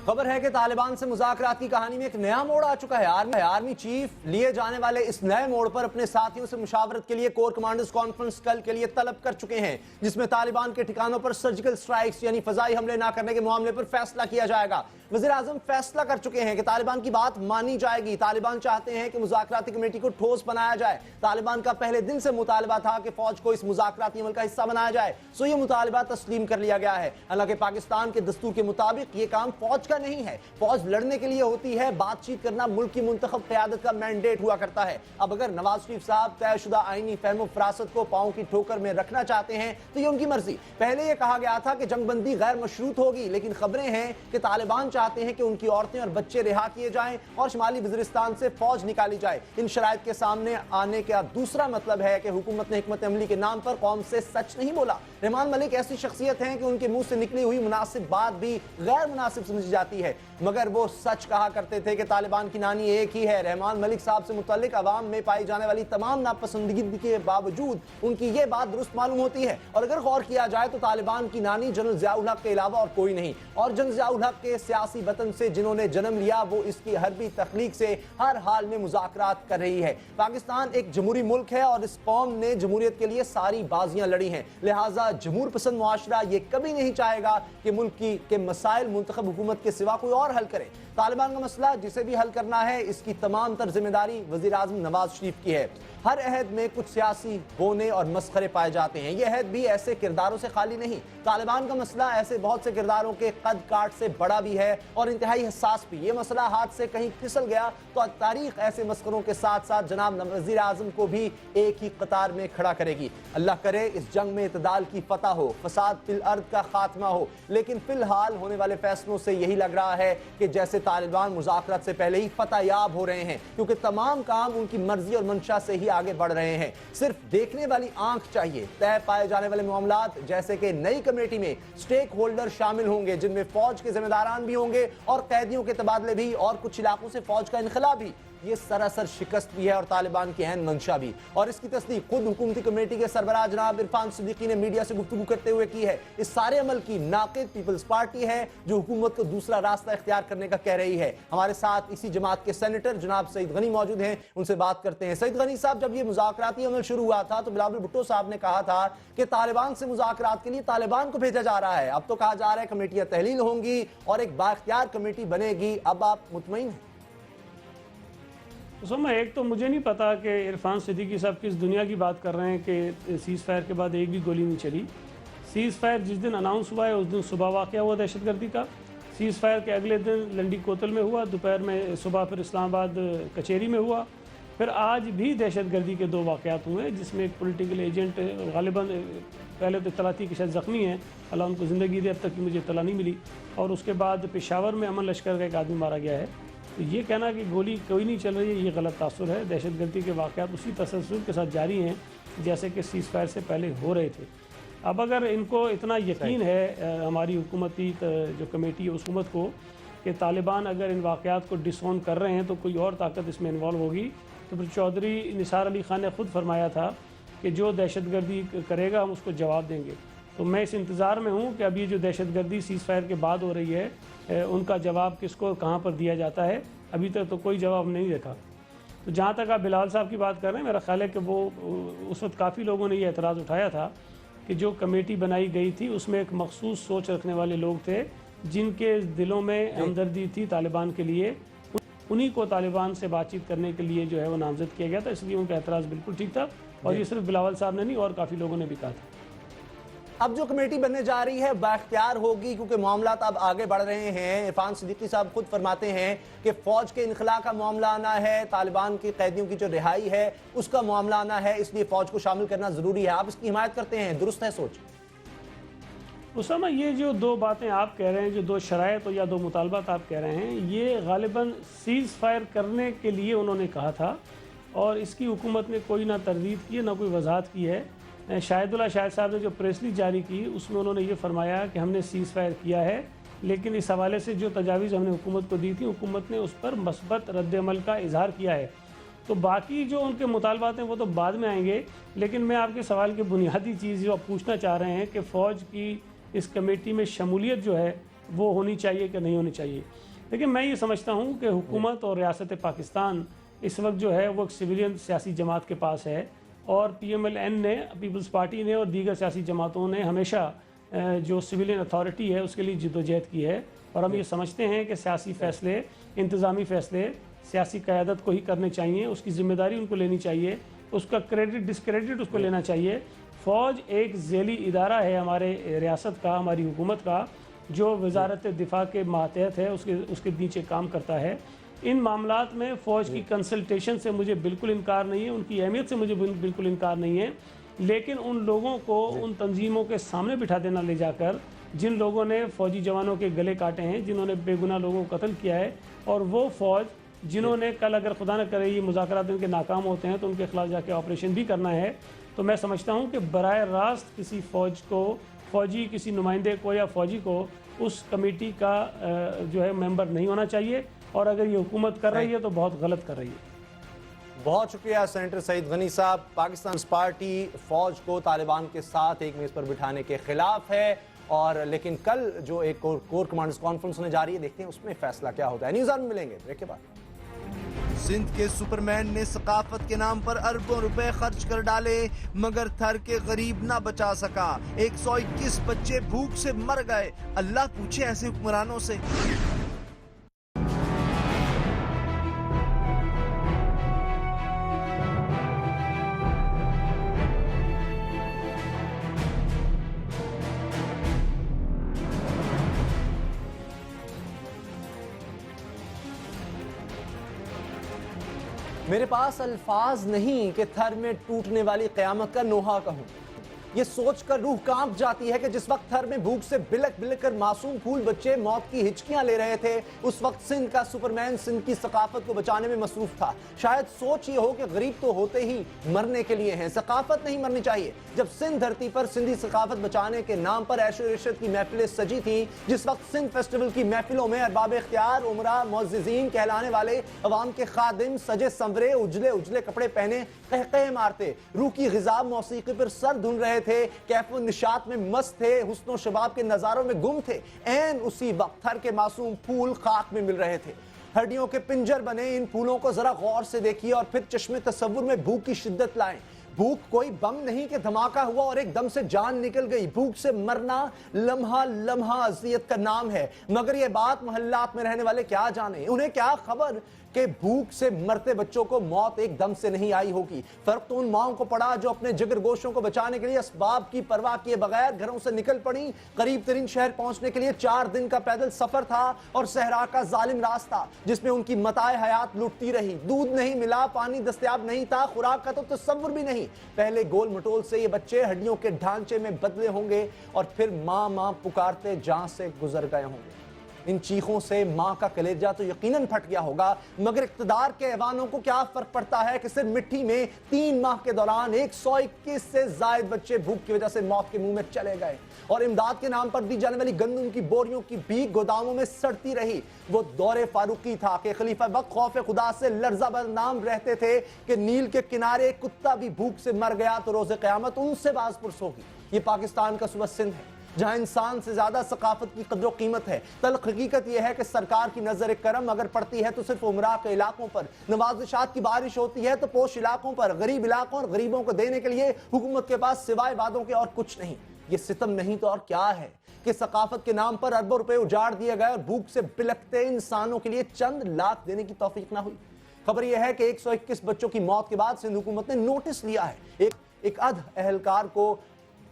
खबर है कि तालिबान से मुज़ाकरात की कहानी में एक नया मोड़ आ चुका है। आर्मी चीफ लिए जाने वाले इस नए मोड़ पर अपने साथियों से मुशावरत के लिए कोर कमांडर्स कॉन्फ्रेंस कल के लिए तलब कर चुके हैं, जिसमें तालिबान के ठिकानों पर सर्जिकल स्ट्राइक्स यानी फजाई हमले न करने के मामले पर फैसला किया जाएगा। वज़ीर आज़म फैसला कर चुके हैं कि तालिबान की बात मानी जाएगी। तालिबान चाहते हैं कि मुज़ाकराती कमेटी को ठोस बनाया जाए। तालिबान का पहले दिन से मुतालबा था कि फौज को इस मुज़ाकराती अमल का हिस्सा बनाया जाए, सो ये मुतालबा तस्लीम कर लिया गया है। हालांकि पाकिस्तान के दस्तूर के मुताबिक ये काम फौज का नहीं है, फौज लड़ने के लिए होती है, बातचीत करना मुल्क की मुंतखब क़यादत का मैंडेट हुआ करता है। अब अगर नवाज शरीफ साहब तयशुदा आईनी फहम फरासत को पांव की ठोकर में रखना चाहते हैं तो ये उनकी मर्जी। पहले ये कहा गया था कि जंगबंदी गैर मशरूत होगी, लेकिन खबरें हैं कि तालिबान चाहते हैं कि उनकी औरतें और बच्चे रिहा किए जाएं और शुमाली वज़ीरिस्तान से फौज निकाली जाए। इन शराइत के सामने आने का दूसरा मतलब है कि हुकूमत ने हिकमत अमली के नाम पर कौम से सच नहीं बोला। रहमान मलिक ऐसी शख्सियत हैं कि उनके मुंह से निकली हुई मुनासिब बात भी गैर मुनासिब समझी जाती जाती है। मगर वो सच कहा करते थे कि तालिबान की नानी एक ही है। रहमान मलिक साहब से मुतल्लिक अवाम में पाई जाने वाली तमाम नापसंदगी के बावजूद उनकी ये बात दुरुस्त मालूम होती है। और अगर गौर किया जाए तो तालिबान की नानी जनरल ज़िया-उल हक के अलावा और कोई नहीं। और जनरल ज़िया-उल हक के सियासी वतन से जिन्होंने जन्म लिया वो इसकी हरबी तख्लीक से हर हाल में मुज़ाकरात कर रही है। पाकिस्तान एक जमहूरी मुल्क है और इस कौम ने जमहूरियत के लिए सारी बाजियां लड़ी हैं। लिहाजा जमहूर पसंद मुआशरा ये कभी नहीं चाहेगा कि मुल्क के मसाइल मुंतखब हुकूमत के सिवा कोई और हल करे। तालिबान का मसला जिसे भी हल करना है इसकी तमाम तर जिम्मेदारी वज़ीर आज़म नवाज शरीफ की है। हर अहद में कुछ सियासी बोने और मस्खरे पाए जाते हैं। यह अहद भी ऐसे किरदारों से खाली नहीं। तालिबान का मसला ऐसे बहुत से किरदारों के कद काट से बड़ा भी है और इंतहाई हसास भी। ये मसला हाथ से कहीं फिसल गया तो तारीख ऐसे मस्खरों के साथ साथ जनाब वज़ीर आज़म को भी एक ही कतार में खड़ा करेगी। अल्लाह करे इस जंग में इतदाल की फतह हो, फसाद फिल अर्द का खात्मा हो। लेकिन फिलहाल होने वाले फैसलों से यही लग रहा है कि जैसे तालिबान मुज़ाकरात से पहले ही फतह याब हो रहे हैं, क्योंकि तमाम काम उनकी मर्जी और मंशा से ही आगे बढ़ रहे हैं। सिर्फ देखने वाली आंख चाहिए। तय पाए जाने वाले मामलात जैसे कि नई कमेटी में स्टेक होल्डर शामिल होंगे जिनमें फौज के जिम्मेदारान भी होंगे और कैदियों के तबादले भी और कुछ इलाकों से फौज का इनखला भी। ये सरासर शिकस्त भी है और तालिबान की अहम मंशा भी। और इसकी तस्दीक खुद हुकूमती कमेटी के सरबराह जनाब इरफान सिद्दीकी ने मीडिया से गुफ्तगू करते हुए की है। इस सारे अमल की नाक़िद पीपल्स पार्टी है जो हुकूमत को दूसरा रास्ता इख्तियार करने का कह रही है। हमारे साथ इसी जमात के सेनेटर जनाब सईद गनी मौजूद हैं, उनसे बात करते हैं। सईद गनी साहब, जब ये मुज़ाकराती अमल शुरू हुआ था तो बिलावल भुट्टो साहब ने कहा था कि तालिबान से मुज़ाकरात के लिए तालिबान को भेजा जा रहा है। अब तो कहा जा रहा है कमेटियां तहलील होंगी और एक बाइख्तियार कमेटी बनेगी। अब आप मुतमईन हैं? उसमें एक तो मुझे नहीं पता कि इरफान सिद्दीकी साहब किस दुनिया की बात कर रहे हैं कि सीज़ फायर के बाद एक भी गोली नहीं चली। सीज़ फायर जिस दिन अनाउंस हुआ है उस दिन सुबह वाक़या हुआ दहशतगर्दी का। सीज़ फायर के अगले दिन लंडी कोतल में हुआ, दोपहर में सुबह फिर इस्लामाबाद कचेरी में हुआ। फिर आज भी दहशतगर्दी के 2 वाक़यात हुए जिसमें एक पॉलिटिकल एजेंट गालिबन पहले तो इत्तला थी कि शायद ज़ख्मी हैं, अल्लाह उनको ज़िंदगी दे, अब तक की मुझे इत्तला नहीं मिली। और उसके बाद पेशावर में अमन लश्कर का एक आदमी मारा गया है। तो ये कहना कि गोली कोई नहीं चल रही है ये गलत तासुर है। दहशतगर्दी के वाक़यात उसी तसलसल के साथ जारी हैं जैसे कि सीज़ फायर से पहले हो रहे थे। अब अगर इनको इतना यकीन है हमारी हुकूमती जो कमेटी है उस हुकूमत को कि तालिबान अगर इन वाक़यात को डिसऑन कर रहे हैं तो कोई और ताकत इसमें इन्वॉल्व होगी, तो फिर चौधरी निसार अली ख़ान ने ख़ुद फरमाया था कि जो दहशतगर्दी करेगा हम उसको जवाब देंगे। तो मैं इस इंतज़ार में हूँ कि अब ये जो दहशतगर्दी सीज़ फायर के बाद हो रही है उनका जवाब किसको कहाँ पर दिया जाता है। अभी तक तो कोई जवाब नहीं देखा। तो जहाँ तक आप बिलावल साहब की बात कर रहे हैं, मेरा ख्याल है कि वो उस वक्त काफ़ी लोगों ने ये एतराज़ उठाया था कि जो कमेटी बनाई गई थी उसमें एक मखसूस सोच रखने वाले लोग थे जिनके दिलों में हमदर्दी थी तालिबान के लिए। उन्हीं को तालिबान से बातचीत करने के लिए जो है वो नामजद किया गया था, इसलिए उनका एतराज़ बिल्कुल ठीक था। और ये सिर्फ बिलावल साहब ने नहीं और काफ़ी लोगों ने भी कहा था। अब जो कमेटी बनने जा रही है बाख्तियार होगी क्योंकि मामला अब आगे बढ़ रहे हैं। इरफान सिद्दीकी साहब खुद फरमाते हैं कि फौज के इनखला का मामला आना है, तालिबान के कैदियों की जो रिहाई है उसका मामला आना है, इसलिए फौज को शामिल करना जरूरी है। आप इसकी हिमायत करते हैं, दुरुस्त है सोच? उस समय ये जो 2 बातें आप कह रहे हैं, जो 2 शराइत या 2 मुतालबात आप कह रहे हैं, ये गालिबन सीज़ फायर करने के लिए उन्होंने कहा था और इसकी हुकूमत ने कोई ना तरदीद की है ना कोई वजाहत की है। शाहिदुल्लाह शाहिद साहब ने जो प्रेस रिलीज जारी की उसमें उन्होंने ये फरमाया कि हमने सीज़ फायर किया है, लेकिन इस हवाले से जो तजावीज़ हमने हुकूमत को दी थी हुकूमत ने उस पर मस्बत रद्द-ए-अमल का इजहार किया है। तो बाकी जो उनके मुतालबात हैं वो तो बाद में आएंगे, लेकिन मैं आपके सवाल की बुनियादी चीज़ जो आप पूछना चाह रहे हैं कि फ़ौज की इस कमेटी में शमूलियत जो है वो होनी चाहिए कि नहीं होनी चाहिए। लेकिन मैं ये समझता हूँ कि हुकूमत और रियासत पाकिस्तान इस वक्त जो है वो एक सिविलियन सियासी जमात के पास है और PMLN ने, पीपल्स पार्टी ने और दीगर सियासी जमातों ने हमेशा जो सिविलियन अथॉरिटी है उसके लिए जद्दोजहद की है। और हम ये समझते हैं कि सियासी फ़ैसले, इंतज़ामी फ़ैसले सियासी क़यादत को ही करने चाहिए, उसकी ज़िम्मेदारी उनको लेनी चाहिए, उसका क्रेडिट डिस्क्रेडिट उसको लेना चाहिए। फ़ौज एक ज़ेली इदारा है हमारे रियासत का, हमारी हुकूमत का, जो वजारत दिफा के मातहत है, उसके नीचे काम करता है। इन मामलात में फ़ौज की कंसल्टेशन से मुझे बिल्कुल इनकार नहीं है, उनकी अहमियत से मुझे बिल्कुल इनकार नहीं है, लेकिन उन लोगों को उन तंजीमों के सामने बिठा देना ले जाकर जिन लोगों ने फ़ौजी जवानों के गले काटे हैं, जिन्होंने बेगुनाह लोगों को कत्ल किया है, और वो फ़ौज जिन्होंने कल अगर खुदा न करे ये मुज़ाकरात इनके नाकाम होते हैं तो उनके खिलाफ जाके ऑपरेशन भी करना है, तो मैं समझता हूँ कि बराह रास्त किसी फ़ौज को फ़ौजी किसी नुमाइंदे को या फ़ौजी को उस कमेटी का जो है मेंबर नहीं होना चाहिए, और अगर ये हुकूमत कर रही है तो बहुत गलत कर रही है। बहुत शुक्रिया सेनेटर सईद गनी साहब। पाकिस्तान पीपल्स पार्टी फौज को तालिबान के साथ एक मेज पर बिठाने के खिलाफ है, और लेकिन कल जो एक कोर कमांडर्स कॉन्फ्रेंस होने जा रही है, देखते हैं उसमें फैसला क्या होता है। न्यूज़ आवर में मिलेंगे ब्रेक के बाद। सिंध के सुपरमैन ने सकाफत के नाम पर अरबों रुपए खर्च कर डाले, मगर थर के गरीब ना बचा सका। 121 बच्चे भूख से मर गए। अल्लाह पूछे ऐसे हुक्मरानों से। मेरे पास अल्फाज नहीं कि थर में टूटने वाली क़यामत का नोहा कहूं। ये सोचकर रूह कांप जाती है कि जिस वक्त थर में भूख से बिलक बिलक कर मासूम फूल बच्चे मौत की हिचकियां ले रहे थे, उस वक्त सिंध का सुपरमैन सिंध की सकाफत को बचाने में मसरूफ था। शायद सोच ये हो कि गरीब तो होते ही मरने के लिए हैं, सकाफत नहीं मरनी चाहिए। जब सिंध धरती पर सिंधी सकाफत बचाने के नाम पर ऐशो इशरत की महफिलें सजी थी, जिस वक्त सिंध फेस्टिवल की महफिलों में अरबाब इख्तियार, उमरा, मुअज़्ज़िज़ीन कहलाने वाले अवाम के खादिम सजे संवरे उजले उजले कपड़े पहने कहकहे मारते, रूह की ग़िज़ा मौसीक़ी पर सर धुन रहे थे, कैफ़ो निशात में मस्त थे, हुस्नो शबाब के नज़ारों में गुम थे, ऐन उसी वक्त थर के मासूम फूल खाक में मिल रहे थे। हड्डियों के पिंजर बने इन फूलों को जरा गौर से देखिए और फिर चश्मे तसव्वुर में भूख की शिद्दत लाएं। भूख कोई बम नहीं कि धमाका हुआ और एकदम से जान निकल गई। भूख से मरना लम्हा लम्हा अज़ियत का नाम है, मगर यह बात मोहल्लात में रहने वाले क्या जाने, उन्हें क्या खबर कि भूख से मरते बच्चों को मौत एकदम से नहीं आई होगी। फर्क तो उन माओं को पड़ा जो अपने जिगर गोशों को बचाने के लिए असबाब की परवाह किए बगैर घरों से निकल पड़ी। करीब तरीन शहर पहुंचने के लिए 4 दिन का पैदल सफर था और सहरा का जालिम रास्ता जिसमें उनकी मताए हयात लुटती रही। दूध नहीं मिला, पानी दस्तयाब नहीं था, खुराक का तो तसव्वुर भी नहीं। पहले गोल मटोल से ये बच्चे हड्डियों के ढांचे में बदले होंगे और फिर माँ माँ पुकारते जान से गुजर गए होंगे। इन चीखों से माँ का कलेजा तो यकीनन फट गया होगा, मगर इक़्तिदार के ऐवानों को क्या फर्क पड़ता है कि सिर्फ मिट्टी में 3 माह के दौरान 121 से ज़ायद बच्चे भूख की वजह से मौत के मुंह में चले गए और इमदाद के नाम पर दी जाने वाली गंदम की बोरियों की भीख गोदामों में सड़ती रही। वो दौरे फारूकी था कि खलीफा वक्त खौफ खुदा से लर्जा बदनाम रहते थे कि नील के किनारे कुत्ता भी भूख से मर गया तो रोज़े क़यामत उनसे बाज़पुरस होगी। ये पाकिस्तान का सूबा सिंध है जहां इंसान से ज्यादा सकाफत की कदर कीमत है। तल्ख हकीकत यह है कि सरकार की नजर करम अगर पड़ती है तो सिर्फ उमरा के इलाकों पर, नवाजिशात की बारिश होती है तो पोश इलाकों पर, गरीब इलाकों और गरीबों को देने के लिए हुकूमत के पास सिवाय वादों के और कुछ नहीं। ये सितम नहीं तो और क्या है कि सकाफत के नाम पर अरबों रुपए उजाड़ दिए गए और भूख से बिलखते इंसानों के लिए चंद लाख देने की तौफीक ना हुई। खबर यह है कि 121 बच्चों की मौत के बाद सिंध हुकूमत ने नोटिस लिया है। एक अध अहलकार को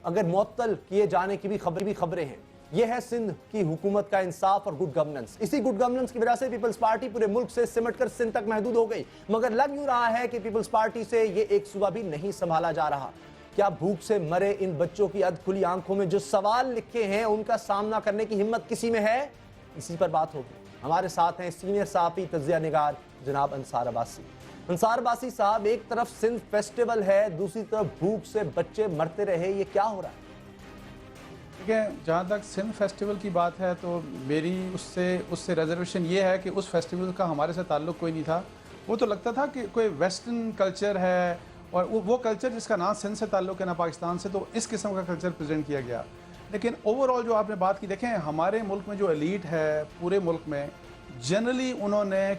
अगर मुअत्तल किए जाने की भी खबरें हैं। यह है सिंध की हुकूमत का इंसाफ और गुड गवर्नेंस। इसी गुड गवर्नेंस की वजह से पीपल्स पार्टी पूरे मुल्क से सिमट कर सिंध तक महदूद हो गई, मगर लग यूं रहा है कि पीपल्स पार्टी से ये एक सूबा भी नहीं संभाला जा रहा। क्या भूख से मरे इन बच्चों की अधखुली आंखों में जो सवाल लिखे हैं उनका सामना करने की हिम्मत किसी में है? इसी पर बात होगी। हमारे साथ हैं सीनियर सहाफ़ी तज्ज़िया निगार जनाब अंसार अब्बासी। अंसार अब्बासी साहब, एक तरफ सिंध फेस्टिवल है, दूसरी तरफ भूख से बच्चे मरते रहे, ये क्या हो रहा है? ठीक है, जहाँ तक सिंध फेस्टिवल की बात है तो मेरी उससे रिजर्वेशन ये है कि उस फेस्टिवल का हमारे से ताल्लुक़ कोई नहीं था। वो तो लगता था कि कोई वेस्टर्न कल्चर है और वो कल्चर जिसका ना सिंध से ताल्लुक़ है ना पाकिस्तान से, तो इस किस्म का कल्चर प्रेजेंट किया गया। लेकिन ओवरऑल जो आपने बात की, देखें हमारे मुल्क में जो एलीट है पूरे मुल्क में, जनरली उन्होंने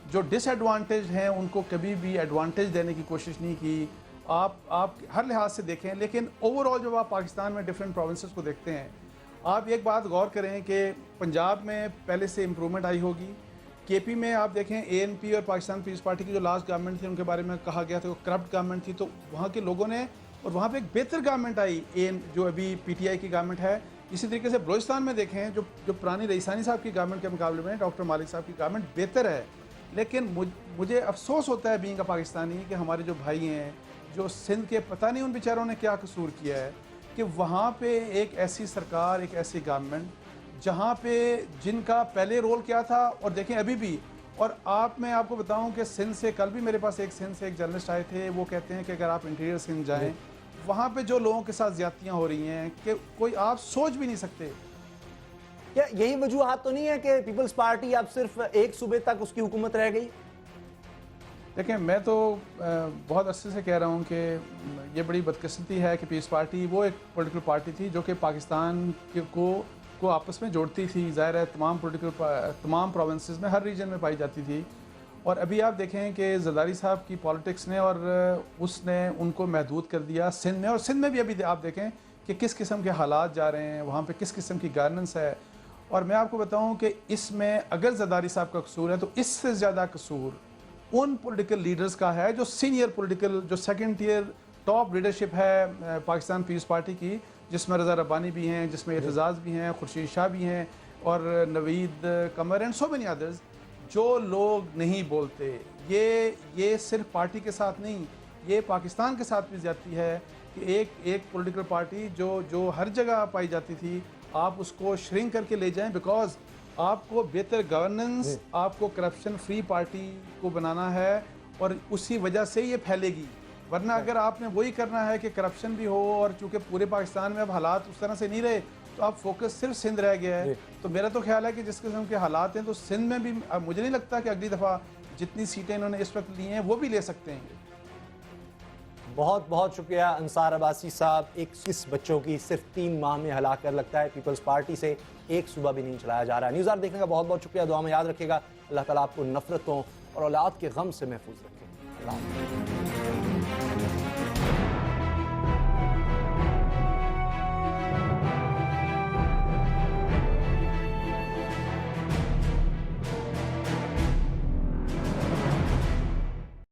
जो डिसएडवांटेज हैं उनको कभी भी एडवांटेज देने की कोशिश नहीं की। आप हर लिहाज से देखें, लेकिन ओवरऑल जब आप पाकिस्तान में डिफरेंट प्रोविंसेस को देखते हैं, आप एक बात गौर करें कि पंजाब में पहले से इम्प्रूवमेंट आई होगी। केपी में आप देखें एएनपी और पाकिस्तान पीपल्स पार्टी की जो लास्ट गवर्नमेंट थी उनके बारे में कहा गया था वो करप्ट गवर्नमेंट थी, तो वहाँ के लोगों ने, और वहाँ पे एक बेहतर गवर्नमेंट आई जो अभी पीटीआई की गवर्नमेंट है। इसी तरीके से बलोचिस्तान में देखें जो पुरानी रईसानी साहब की गवर्नमेंट के मुकाबले में डॉक्टर मालिक साहब की गवर्नमेंट बेहतर है। लेकिन मुझे अफसोस होता है बीइंग अ पाकिस्तानी कि हमारे जो भाई हैं जो सिंध के, पता नहीं उन बेचारों ने क्या कसूर किया है कि वहाँ पे एक ऐसी सरकार, एक ऐसी गवर्नमेंट जहाँ पे जिनका पहले रोल क्या था और देखें अभी भी। और मैं आपको बताऊं कि सिंध से, कल भी मेरे पास सिंध से एक जर्नलिस्ट आए थे, वो कहते हैं कि अगर आप इंटीरियर सिंध जाएं वहाँ पे जो लोगों के साथ ज्यादतियाँ हो रही हैं कि कोई आप सोच भी नहीं सकते। क्या यही वजूहत तो नहीं है कि पीपल्स पार्टी अब सिर्फ एक सूबे तक उसकी हुकूमत रह गई? देखें, मैं तो बहुत अरसे से कह रहा हूँ कि ये बड़ी बदकिस्मती है कि पीस पार्टी वो एक पॉलिटिकल पार्टी थी जो कि पाकिस्तान को आपस में जोड़ती थी। ज़ाहिर है तमाम प्रोविंसेस में, हर रीजन में पाई जाती थी। और अभी आप देखें कि जरदारी साहब की पॉलिटिक्स ने और उसने उनको महदूद कर दिया सिंध में। और सिंध में भी अभी आप देखें कि किस किस्म के हालात जा रहे हैं, वहाँ पे किस किस्म की गवर्नेंस है। और मैं आपको बताऊँ कि इसमें अगर जरदारी साहब का कसूर है तो इससे ज़्यादा कसूर उन पॉलिटिकल लीडर्स का है जो सीनियर पॉलिटिकल, जो सेकंड टियर टॉप लीडरशिप है पाकिस्तान पीस पार्टी की, जिसमें रज़ा रब्बानी भी हैं, जिसमें एतजाज़ भी हैं, खुर्शीद शाह भी हैं और नवीद कमर एंड सो मेनी अदर्स, जो लोग नहीं बोलते। ये सिर्फ पार्टी के साथ नहीं, ये पाकिस्तान के साथ भी जाती है कि एक पॉलिटिकल पार्टी जो हर जगह पाई जाती थी, आप उसको श्रिंक करके ले जाएं बिकॉज आपको बेहतर गवर्नेंस, आपको करप्शन फ्री पार्टी को बनाना है और उसी वजह से ये फैलेगी। वरना अगर आपने वही करना है कि करप्शन भी हो और चूंकि पूरे पाकिस्तान में अब हालात उस तरह से नहीं रहे तो अब फोकस सिर्फ सिंध रह गया है। तो मेरा तो ख्याल है कि जिस किस्म के हालात हैं तो सिंध में भी मुझे नहीं लगता कि अगली दफ़ा जितनी सीटें इन्होंने इस वक्त ली हैं वो भी ले सकते हैं। बहुत बहुत शुक्रिया अंसार अब्बासी साहब। 21 बच्चों की सिर्फ 3 माह में हला कर लगता है पीपल्स पार्टी से एक सूबा भी नहीं चलाया जा रहा है। न्यूज़ आवर देखने का बहुत बहुत शुक्रिया। दुआ में याद रखिएगा। अल्लाह ताला आपको नफरतों और औलाद के गम से महफूज रखे। अल्लाह।